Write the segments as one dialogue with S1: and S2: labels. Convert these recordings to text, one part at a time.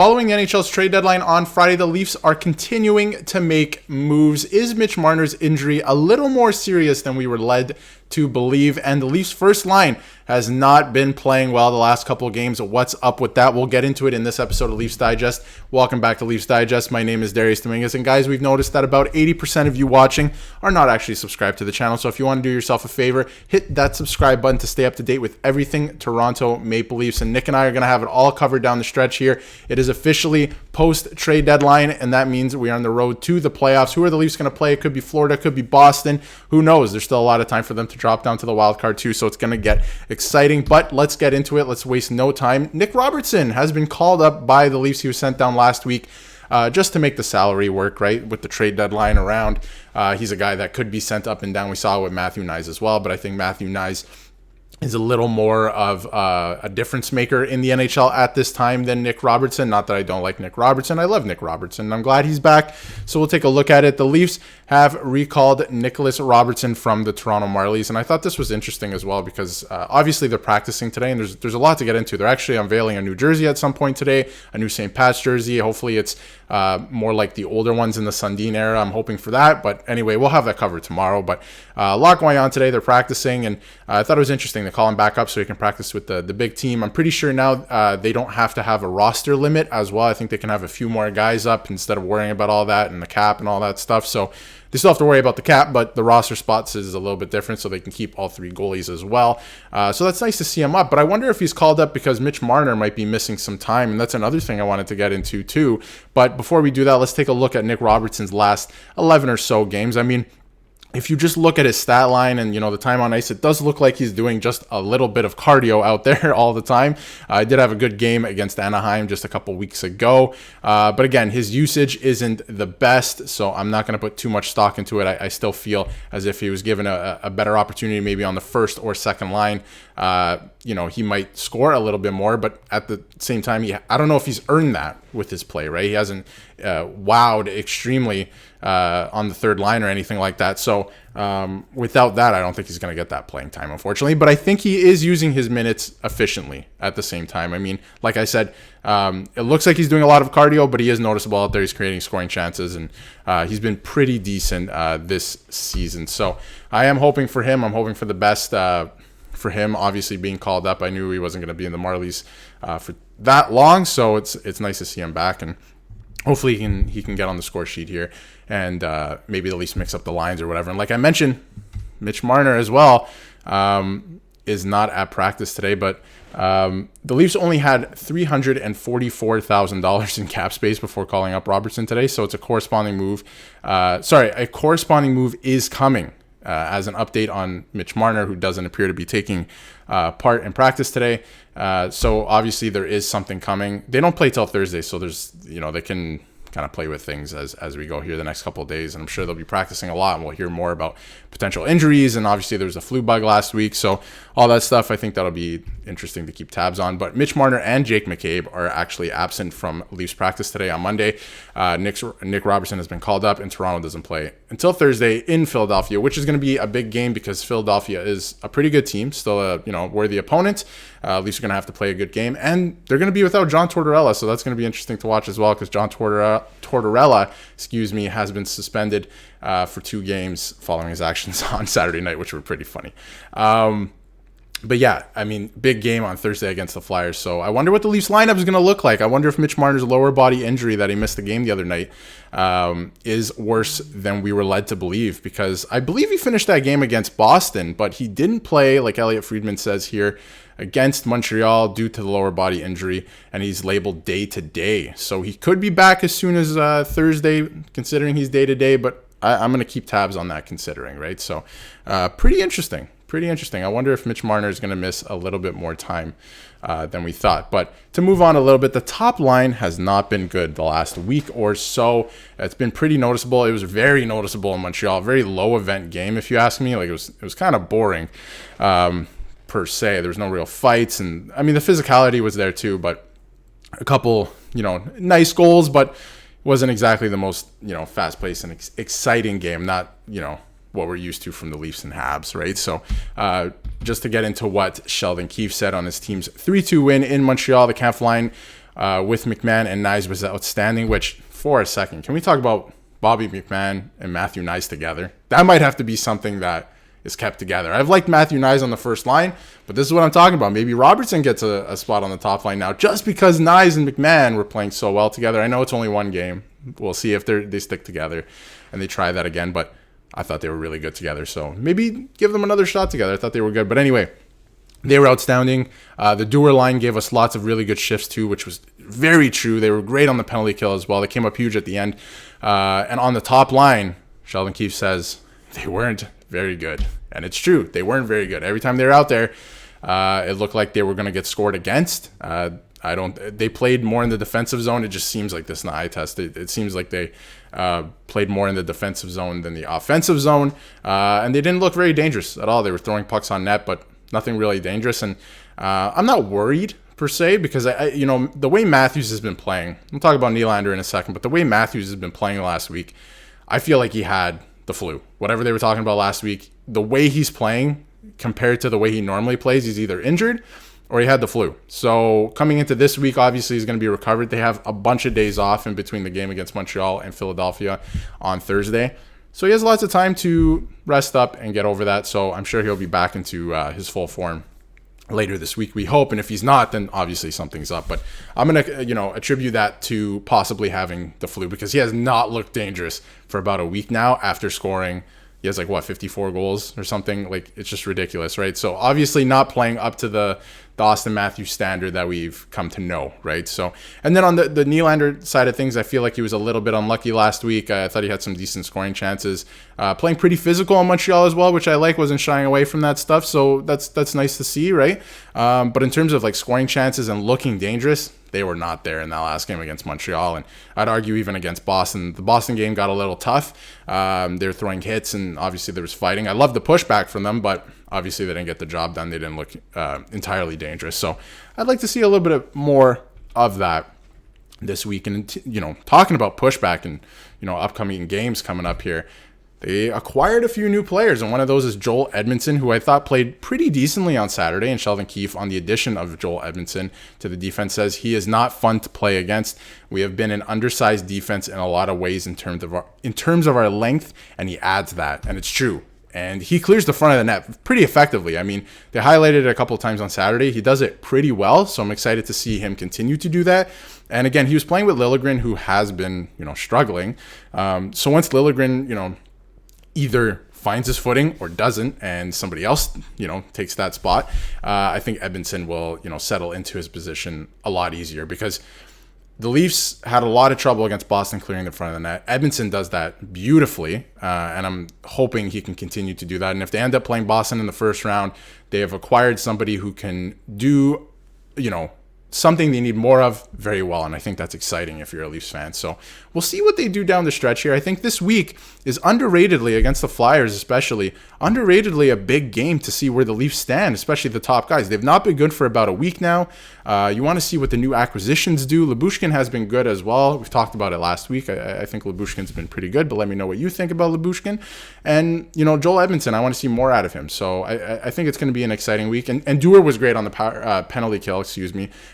S1: Following NHL's trade deadline on Friday, the Leafs are continuing to make moves. Is Mitch Marner's injury a little more serious than we were led to believe? And the Leafs' first line has not been playing well the last couple of games. What's up with that? We'll get into it in this episode of Leafs Digest. Welcome back to Leafs Digest. My name is Darius Domingues. And guys, we've noticed that about 80% of you watching are not actually subscribed to the channel. So if you want to do yourself a favor, hit that subscribe button to stay up to date with everything Toronto Maple Leafs. And Nick and I are going to have it all covered down the stretch here. It is officially post-trade deadline, and that means we are on the road to the playoffs. Who are the Leafs going to play? It could be Florida, it could be Boston. Who knows? There's still a lot of time for them to drop down to the wild card too, so it's going to get exciting. But let's get into it. Let's waste no time. Nick Robertson has been called up by the Leafs. He was sent down last week just to make the salary work, right, with the trade deadline around. He's a guy that could be sent up and down. We saw it with Matthew Knies as well, but I think Matthew Knies is a little more of a difference maker in the NHL at this time than Nick Robertson. Not that I don't like Nick Robertson. I love Nick Robertson. I'm glad he's back. So we'll take a look at it. The Leafs have recalled Nicholas Robertson from the Toronto Marlies. And I thought this was interesting as well because obviously they're practicing today and there's a lot to get into. They're actually unveiling a new jersey at some point today, a new St. Pat's jersey. Hopefully it's more like the older ones in the Sundin era. I'm hoping for that. But anyway, we'll have that covered tomorrow. But a lot going on today. They're practicing, and I thought it was interesting to call him back up so he can practice with the big team. I'm pretty sure now they don't have to have a roster limit as well. I think they can have a few more guys up instead of worrying about all that and the cap and all that stuff. So they still have to worry about the cap, but the roster spots is a little bit different, so they can keep all three goalies as well. So that's nice to see him up. But I wonder if he's called up because Mitch Marner might be missing some time, and that's another thing I wanted to get into too. But before we do that, let's take a look at Nick Robertson's last 11 or so games. I mean, if you just look at his stat line and, the time on ice, it does look like he's doing just a little bit of cardio out there all the time. I did have a good game against Anaheim just a couple weeks ago. But again, his usage isn't the best, so I'm not going to put too much stock into it. I still feel as if he was given a better opportunity maybe on the first or second line. He might score a little bit more, but at the same time, I don't know if he's earned that with his play, right? He hasn't wowed extremely on the third line or anything like that. So without that, I don't think he's going to get that playing time, unfortunately. But I think he is using his minutes efficiently at the same time. I mean, like I said, it looks like he's doing a lot of cardio, but he is noticeable out there. He's creating scoring chances, and he's been pretty decent this season. So I am hoping for him. I'm hoping for the best for him. Obviously, being called up, I knew he wasn't going to be in the Marlies for that long. So it's nice to see him back, and hopefully he can get on the score sheet here and maybe at least mix up the lines or whatever. And like I mentioned, Mitch Marner as well is not at practice today, but the Leafs only had $344,000 in cap space before calling up Robertson today, so it's a corresponding move. A corresponding move is coming as an update on Mitch Marner, who doesn't appear to be taking part in practice today. So obviously there is something coming. They don't play till Thursday, so there's they can kind of play with things as we go here the next couple of days, and I'm sure they'll be practicing a lot, and we'll hear more about potential injuries. And obviously there was a flu bug last week, so all that stuff, I think that'll be interesting to keep tabs on. But Mitch Marner and Jake McCabe are actually absent from Leafs practice today on Monday. Nick Robertson has been called up, and Toronto doesn't play until Thursday in Philadelphia, which is going to be a big game because Philadelphia is a pretty good team, still a worthy opponent. Leafs are going to have to play a good game, and they're going to be without John Tortorella, so that's going to be interesting to watch as well, because John Tortorella, has been suspended for 2 games following his actions on Saturday night, which were pretty funny. But yeah, I mean, big game on Thursday against the Flyers. So I wonder what the Leafs lineup is going to look like. I wonder if Mitch Marner's lower body injury that he missed the game the other night is worse than we were led to believe, because I believe he finished that game against Boston, but he didn't play, like Elliot Friedman says here, against Montreal due to the lower body injury, and he's labeled day-to-day. So he could be back as soon as Thursday, considering he's day-to-day, but I'm going to keep tabs on that considering, right? So pretty interesting. I wonder if Mitch Marner is going to miss a little bit more time than we thought. But to move on a little bit, the top line has not been good the last week or so. It's been pretty noticeable. It was very noticeable in Montreal. Very low event game, if you ask me. Like it was kind of boring per se. There was no real fights, and I mean the physicality was there too, but a couple nice goals, but wasn't exactly the most fast-paced and exciting game. Not what we're used to from the Leafs and Habs, right? So just to get into what Sheldon Keefe said on his team's 3-2 win in Montreal, the Camp line with McMahon and Nyes was outstanding, which, for a second, can we talk about Bobby McMahon and Matthew Nyes together? That might have to be something that is kept together. I've liked Matthew Nyes on the first line, but this is what I'm talking about. Maybe Robertson gets a spot on the top line now just because Nyes and McMahon were playing so well together. I know it's only one game. We'll see if they stick together and they try that again, but I thought they were really good together. So maybe give them another shot together. I thought they were good. But anyway, they were outstanding. The Dewar line gave us lots of really good shifts too, which was very true. They were great on the penalty kill as well. They came up huge at the end. And on the top line, Sheldon Keefe says they weren't very good. And it's true. They weren't very good. Every time they were out there, it looked like they were going to get scored against. They played more in the defensive zone. It just seems like this in the eye test. It seems like they played more in the defensive zone than the offensive zone. And they didn't look very dangerous at all. They were throwing pucks on net, but nothing really dangerous. And I'm not worried per se, because the way Matthews has been playing, we'll talk about Nylander in a second, but the way Matthews has been playing last week, I feel like he had the flu. Whatever they were talking about last week, the way he's playing compared to the way he normally plays, he's either injured or he had the flu. So coming into this week, obviously he's going to be recovered. They have a bunch of days off in between the game against Montreal and Philadelphia on Thursday. So he has lots of time to rest up and get over that. So I'm sure he'll be back into his full form later this week, we hope. And if he's not, then obviously something's up. But I'm going to, attribute that to possibly having the flu, because he has not looked dangerous for about a week now after scoring. He has 54 goals or something. It's just ridiculous, right? So obviously not playing up to the Austin Matthews standard that we've come to know, right? So, and then on the Nylander side of things, I feel like he was a little bit unlucky last week. I thought he had some decent scoring chances. Playing pretty physical in Montreal as well, which I like. Wasn't shying away from that stuff. So that's nice to see, right? But in terms of scoring chances and looking dangerous, they were not there in that last game against Montreal. And I'd argue even against Boston. The Boston game got a little tough. They were throwing hits, and obviously there was fighting. I love the pushback from them, but obviously they didn't get the job done. They didn't look entirely dangerous. So I'd like to see a little bit more of that this week. And, talking about pushback and, upcoming games coming up here, they acquired a few new players, and one of those is Joel Edmondson, who I thought played pretty decently on Saturday. And Sheldon Keefe, on the addition of Joel Edmondson to the defense, says he is not fun to play against. We have been an undersized defense in a lot of ways in terms of our length, and he adds that, and it's true. And he clears the front of the net pretty effectively. I mean, they highlighted it a couple of times on Saturday. He does it pretty well, so I'm excited to see him continue to do that. And again, he was playing with Liljegren, who has been, struggling. So once Liljegren, either finds his footing or doesn't, and somebody else, takes that spot, I think Edmondson will, settle into his position a lot easier, because the Leafs had a lot of trouble against Boston clearing the front of the net. Edmondson does that beautifully, and I'm hoping he can continue to do that. And if they end up playing Boston in the first round, they have acquired somebody who can do, something they need more of very well, and I think that's exciting if you're a Leafs fan. So we'll see what they do down the stretch here. I think this week is underratedly, against the Flyers especially, underratedly a big game to see where the Leafs stand, especially the top guys. They've not been good for about a week now. You want to see what the new acquisitions do. Lyubushkin has been good as well. We've talked about it last week. I think Lyubushkin's been pretty good, but let me know what you think about Lyubushkin. And, Joel Edmondson, I want to see more out of him. So I think it's going to be an exciting week. And Dewar was great on the penalty kill,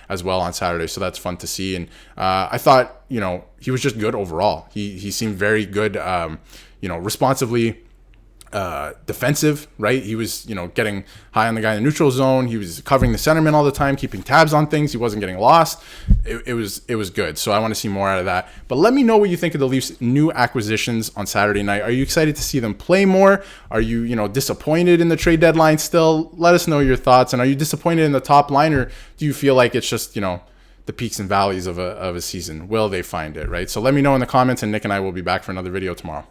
S1: as well on Saturday. So that's fun to see. And I thought, he was just good overall. He seemed very good, responsively defensive, right? He was, getting high on the guy in the neutral zone. He was covering the centerman all the time, keeping tabs on things. He wasn't getting lost. It was good. So I want to see more out of that. But let me know what you think of the Leafs' new acquisitions on Saturday night. Are you excited to see them play more? Are you, disappointed in the trade deadline still? Let us know your thoughts. And are you disappointed in the top line, or do you feel like it's just, the peaks and valleys of a season? Will they find it, right? So let me know in the comments, and Nick and I will be back for another video tomorrow.